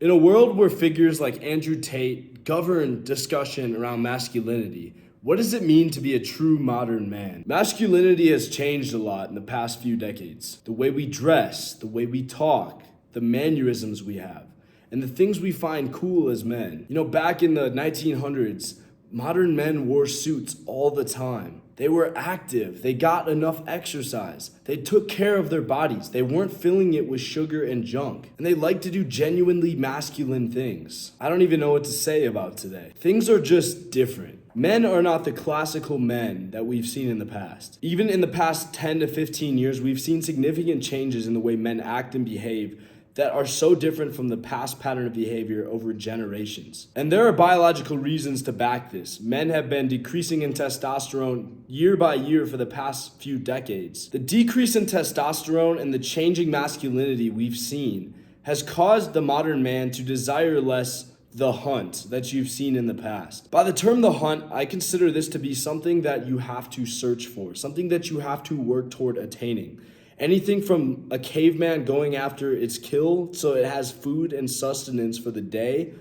In a world where figures like Andrew Tate govern discussion around masculinity, what does it mean to be a true modern man? Masculinity has changed a lot in the past few decades. The way we dress, the way we talk, the mannerisms we have, and the things we find cool as men. Back in the 1900s, modern men wore suits all the time. They were active, they got enough exercise, they took care of their bodies, they weren't filling it with sugar and junk, and they liked to do genuinely masculine things. I don't even know what to say about today. Things are just different. Men are not the classical men that we've seen in the past. Even in the past 10 to 15 years, we've seen significant changes in the way men act and behave that are so different from the past pattern of behavior over generations. And there are biological reasons to back this. Men have been decreasing in testosterone year by year for the past few decades. The decrease in testosterone and the changing masculinity we've seen has caused the modern man to desire less the hunt that you've seen in the past. By the term the hunt, I consider this to be something that you have to search for, something that you have to work toward attaining. Anything from a caveman going after its kill so it has food and sustenance for the day,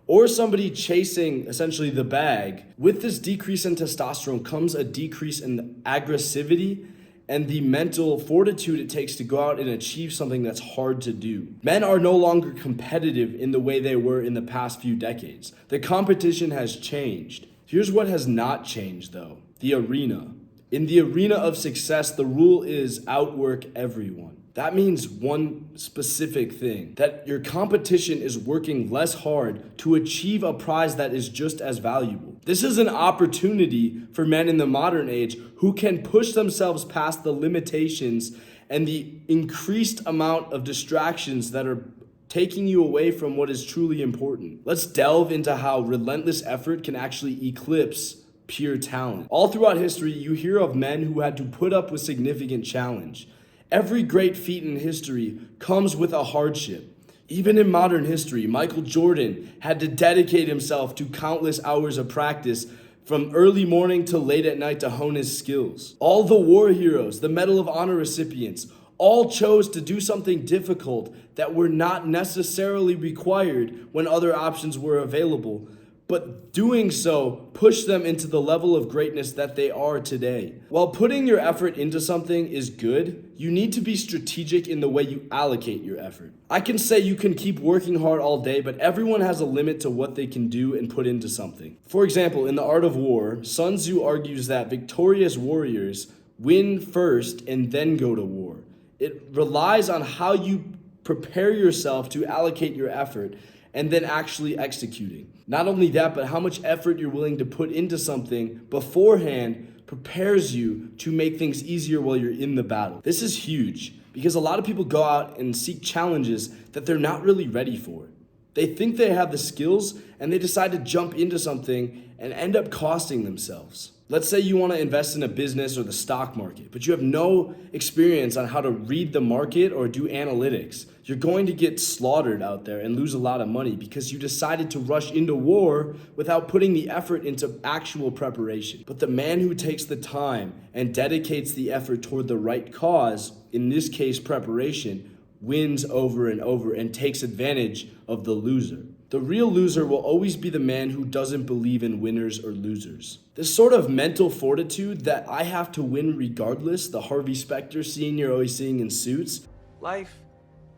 or somebody chasing essentially the bag. With this decrease in testosterone comes a decrease in aggressivity and the mental fortitude it takes to go out and achieve something that's hard to do. Men are no longer competitive in the way they were in the past few decades. The competition has changed. Here's what has not changed though: the arena. In the arena of success, the rule is outwork everyone. That means one specific thing, that your competition is working less hard to achieve a prize that is just as valuable. This is an opportunity for men in the modern age who can push themselves past the limitations and the increased amount of distractions that are taking you away from what is truly important. Let's delve into how relentless effort can actually eclipse pure talent. All throughout history, you hear of men who had to put up with significant challenge. Every great feat in history comes with a hardship. Even in modern history, Michael Jordan had to dedicate himself to countless hours of practice from early morning till late at night to hone his skills. All the war heroes, the Medal of Honor recipients, all chose to do something difficult that were not necessarily required when other options were available, but doing so pushed them into the level of greatness that they are today. While putting your effort into something is good, you need to be strategic in the way you allocate your effort. I can say you can keep working hard all day, but everyone has a limit to what they can do and put into something. For example, in The Art of War, Sun Tzu argues that victorious warriors win first and then go to war. It relies on how you prepare yourself to allocate your effort and then actually executing. Not only that, but how much effort you're willing to put into something beforehand prepares you to make things easier while you're in the battle. This is huge because a lot of people go out and seek challenges that they're not really ready for. They think they have the skills and they decide to jump into something and end up costing themselves. Let's say you want to invest in a business or the stock market, but you have no experience on how to read the market or do analytics. You're going to get slaughtered out there and lose a lot of money because you decided to rush into war without putting the effort into actual preparation. But the man who takes the time and dedicates the effort toward the right cause, in this case preparation, wins over and over and takes advantage of the loser. The real loser will always be the man who doesn't believe in winners or losers. This sort of mental fortitude that I have to win regardless, the Harvey Specter scene you're always seeing in Suits, Life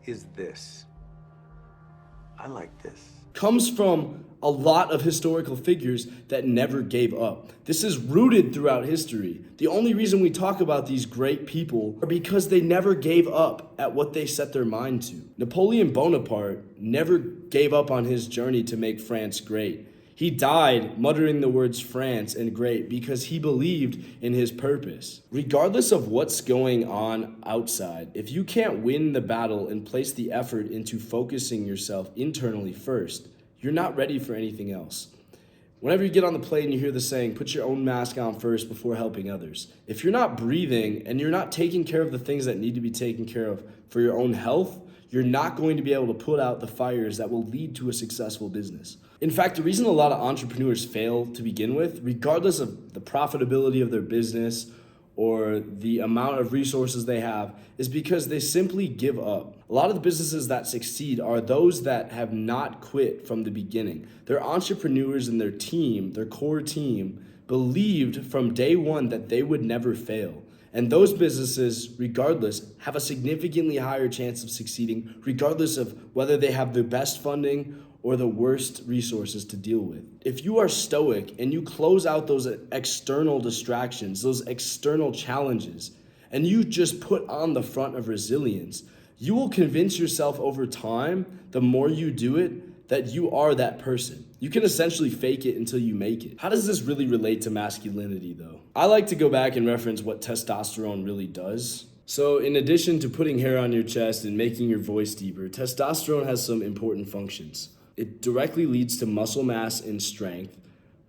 is this. I like this. comes from a lot of historical figures that never gave up. This is rooted throughout history. The only reason we talk about these great people are because they never gave up at what they set their mind to. Napoleon Bonaparte never gave up on his journey to make France great. He died muttering the words France and great because he believed in his purpose. Regardless of what's going on outside, if you can't win the battle and place the effort into focusing yourself internally first, you're not ready for anything else. Whenever you get on the plane, you hear the saying, put your own mask on first before helping others. If you're not breathing and you're not taking care of the things that need to be taken care of for your own health, you're not going to be able to put out the fires that will lead to a successful business. In fact, the reason a lot of entrepreneurs fail to begin with, regardless of the profitability of their business or the amount of resources they have is because they simply give up. A lot of the businesses that succeed are those that have not quit from the beginning. Their entrepreneurs and their team, their core team, believed from day one that they would never fail. And those businesses, regardless, have a significantly higher chance of succeeding, regardless of whether they have the best funding or the worst resources to deal with. If you are stoic and you close out those external distractions, those external challenges, and you just put on the front of resilience, you will convince yourself over time, the more you do it, that you are that person. You can essentially fake it until you make it. How does this really relate to masculinity though? I like to go back and reference what testosterone really does. So in addition to putting hair on your chest and making your voice deeper, testosterone has some important functions. It directly leads to muscle mass and strength,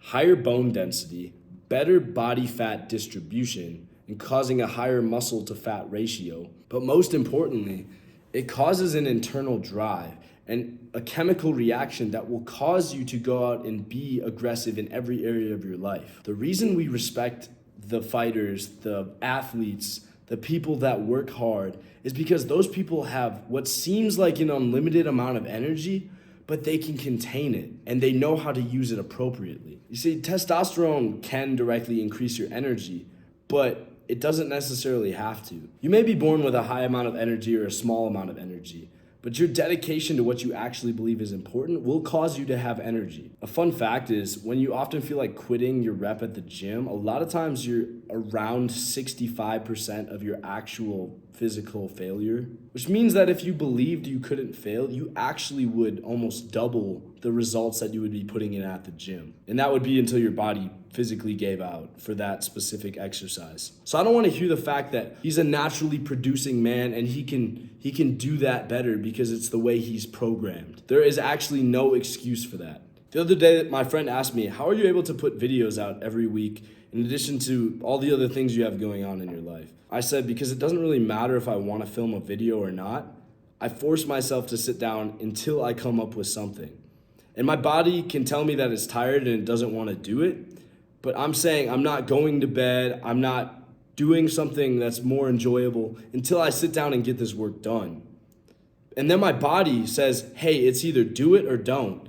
higher bone density, better body fat distribution, and causing a higher muscle to fat ratio. But most importantly, it causes an internal drive and a chemical reaction that will cause you to go out and be aggressive in every area of your life. The reason we respect the fighters, the athletes, the people that work hard is because those people have what seems like an unlimited amount of energy, but they can contain it and they know how to use it appropriately. You see, testosterone can directly increase your energy, but it doesn't necessarily have to. You may be born with a high amount of energy or a small amount of energy, but your dedication to what you actually believe is important will cause you to have energy. A fun fact is when you often feel like quitting your rep at the gym, a lot of times you're around 65% of your actual physical failure, which means that if you believed you couldn't fail, you actually would almost double the results that you would be putting in at the gym. And that would be until your body physically gave out for that specific exercise. So I don't want to hear the fact that he's a naturally producing man and he can do that better because it's the way he's programmed. There is actually no excuse for that. The other day, my friend asked me, how are you able to put videos out every week in addition to all the other things you have going on in your life? I said, because it doesn't really matter if I want to film a video or not. I force myself to sit down until I come up with something. And my body can tell me that it's tired and it doesn't want to do it. But I'm saying I'm not going to bed. I'm not doing something that's more enjoyable until I sit down and get this work done. And then my body says, hey, it's either do it or don't.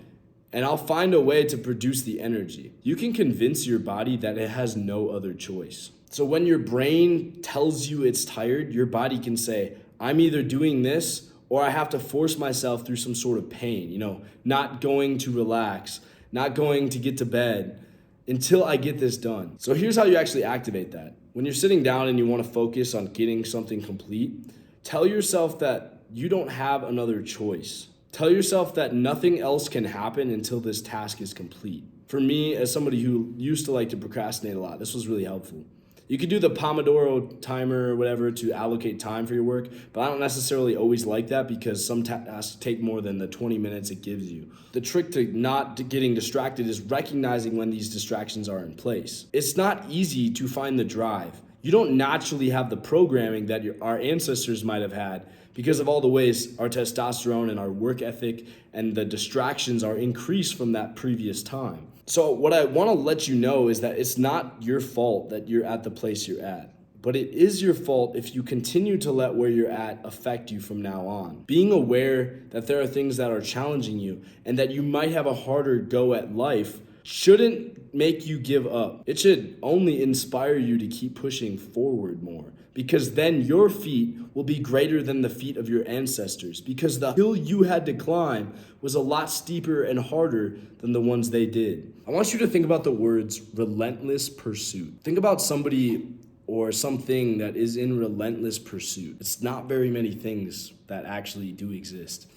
And I'll find a way to produce the energy. You can convince your body that it has no other choice. So when your brain tells you it's tired, your body can say, I'm either doing this or I have to force myself through some sort of pain, not going to relax, not going to get to bed until I get this done. So here's how you actually activate that. When you're sitting down and you want to focus on getting something complete, tell yourself that you don't have another choice. Tell yourself that nothing else can happen until this task is complete. For me, as somebody who used to like to procrastinate a lot, this was really helpful. You could do the Pomodoro timer or whatever to allocate time for your work, but I don't necessarily always like that because some tasks take more than the 20 minutes it gives you. The trick to not getting distracted is recognizing when these distractions are in place. It's not easy to find the drive. You don't naturally have the programming that our ancestors might have had because of all the ways our testosterone and our work ethic and the distractions are increased from that previous time. So what I want to let you know is that it's not your fault that you're at the place you're at, but it is your fault if you continue to let where you're at affect you from now on. Being aware that there are things that are challenging you and that you might have a harder go at life shouldn't make you give up. It should only inspire you to keep pushing forward more, because then your feat will be greater than the feat of your ancestors, because the hill you had to climb was a lot steeper and harder than the ones they did. I want you to think about the words relentless pursuit. Think about somebody or something that is in relentless pursuit. It's not very many things that actually do exist.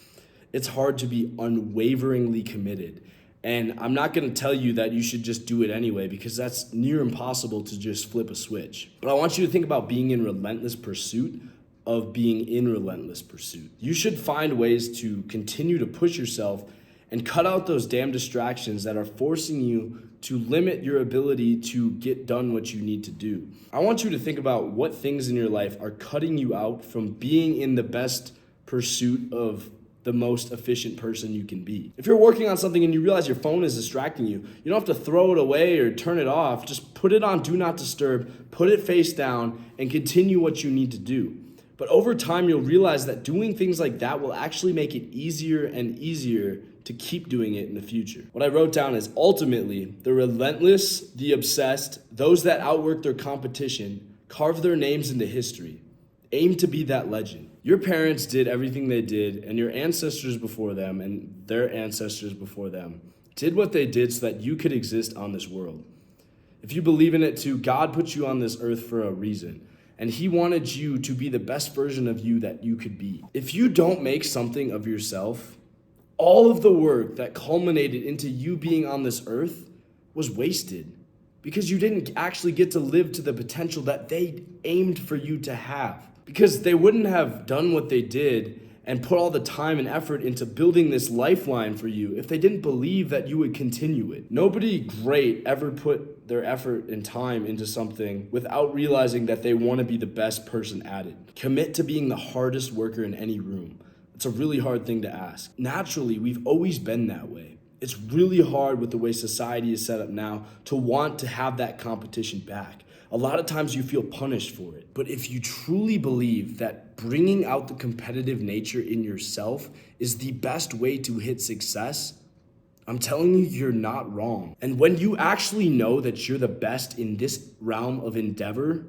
It's hard to be unwaveringly committed. And I'm not going to tell you that you should just do it anyway, because that's near impossible to just flip a switch. But I want you to think about being in relentless pursuit of being in relentless pursuit. You should find ways to continue to push yourself and cut out those damn distractions that are forcing you to limit your ability to get done what you need to do. I want you to think about what things in your life are cutting you out from being in the best pursuit of the most efficient person you can be. If you're working on something and you realize your phone is distracting you, you don't have to throw it away or turn it off. Just put it on Do Not Disturb, put it face down, and continue what you need to do. But over time, you'll realize that doing things like that will actually make it easier and easier to keep doing it in the future. What I wrote down is ultimately, the relentless, the obsessed, those that outwork their competition, carve their names into history. Aim to be that legend. Your parents did everything they did, and your ancestors before them and their ancestors before them did what they did so that you could exist on this world. If you believe in it too, God put you on this earth for a reason, and He wanted you to be the best version of you that you could be. If you don't make something of yourself, all of the work that culminated into you being on this earth was wasted because you didn't actually get to live to the potential that they aimed for you to have. Because they wouldn't have done what they did and put all the time and effort into building this lifeline for you if they didn't believe that you would continue it. Nobody great ever put their effort and time into something without realizing that they want to be the best person at it. Commit to being the hardest worker in any room. It's a really hard thing to ask. Naturally, we've always been that way. It's really hard with the way society is set up now to want to have that competition back. A lot of times you feel punished for it. But if you truly believe that bringing out the competitive nature in yourself is the best way to hit success, I'm telling you, you're not wrong. And when you actually know that you're the best in this realm of endeavor,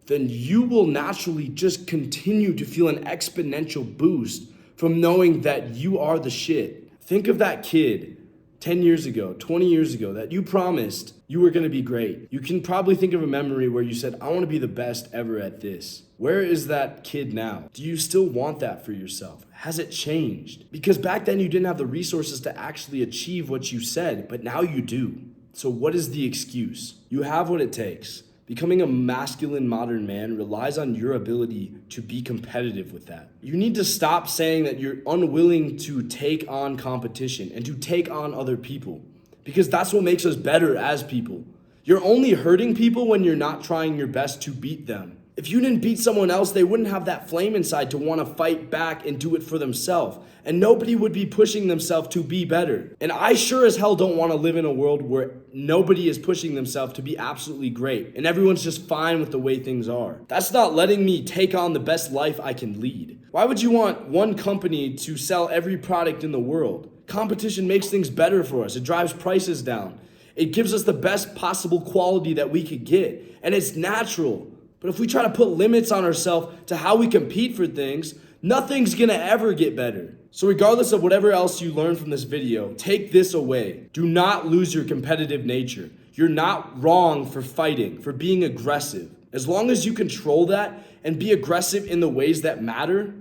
then you will naturally just continue to feel an exponential boost from knowing that you are the shit. Think of that kid 10 years ago, 20 years ago, that you promised you were gonna be great. You can probably think of a memory where you said, I wanna be the best ever at this. Where is that kid now? Do you still want that for yourself? Has it changed? Because back then you didn't have the resources to actually achieve what you said, but now you do. So what is the excuse? You have what it takes. Becoming a masculine modern man relies on your ability to be competitive with that. You need to stop saying that you're unwilling to take on competition and to take on other people, because that's what makes us better as people. You're only hurting people when you're not trying your best to beat them. If you didn't beat someone else, they wouldn't have that flame inside to want to fight back and do it for themselves. And nobody would be pushing themselves to be better. And I sure as hell don't want to live in a world where nobody is pushing themselves to be absolutely great and everyone's just fine with the way things are. That's not letting me take on the best life I can lead. Why would you want one company to sell every product in the world? Competition makes things better for us. It drives prices down. It gives us the best possible quality that we could get. And it's natural. But if we try to put limits on ourselves to how we compete for things, nothing's gonna ever get better. So regardless of whatever else you learn from this video, take this away. Do not lose your competitive nature. You're not wrong for fighting, for being aggressive. As long as you control that and be aggressive in the ways that matter,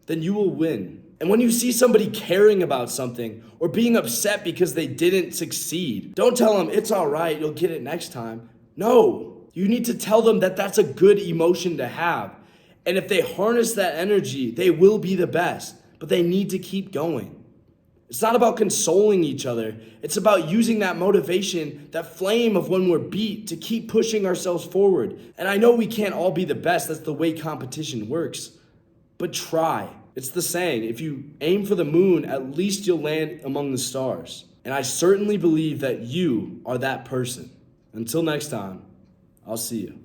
then you will win. And when you see somebody caring about something or being upset because they didn't succeed, don't tell them it's all right, you'll get it next time. No. You need to tell them that that's a good emotion to have. And if they harness that energy, they will be the best. But they need to keep going. It's not about consoling each other. It's about using that motivation, that flame of when we're beat, to keep pushing ourselves forward. And I know we can't all be the best. That's the way competition works. But try. It's the saying, if you aim for the moon, at least you'll land among the stars. And I certainly believe that you are that person. Until next time, I'll see you.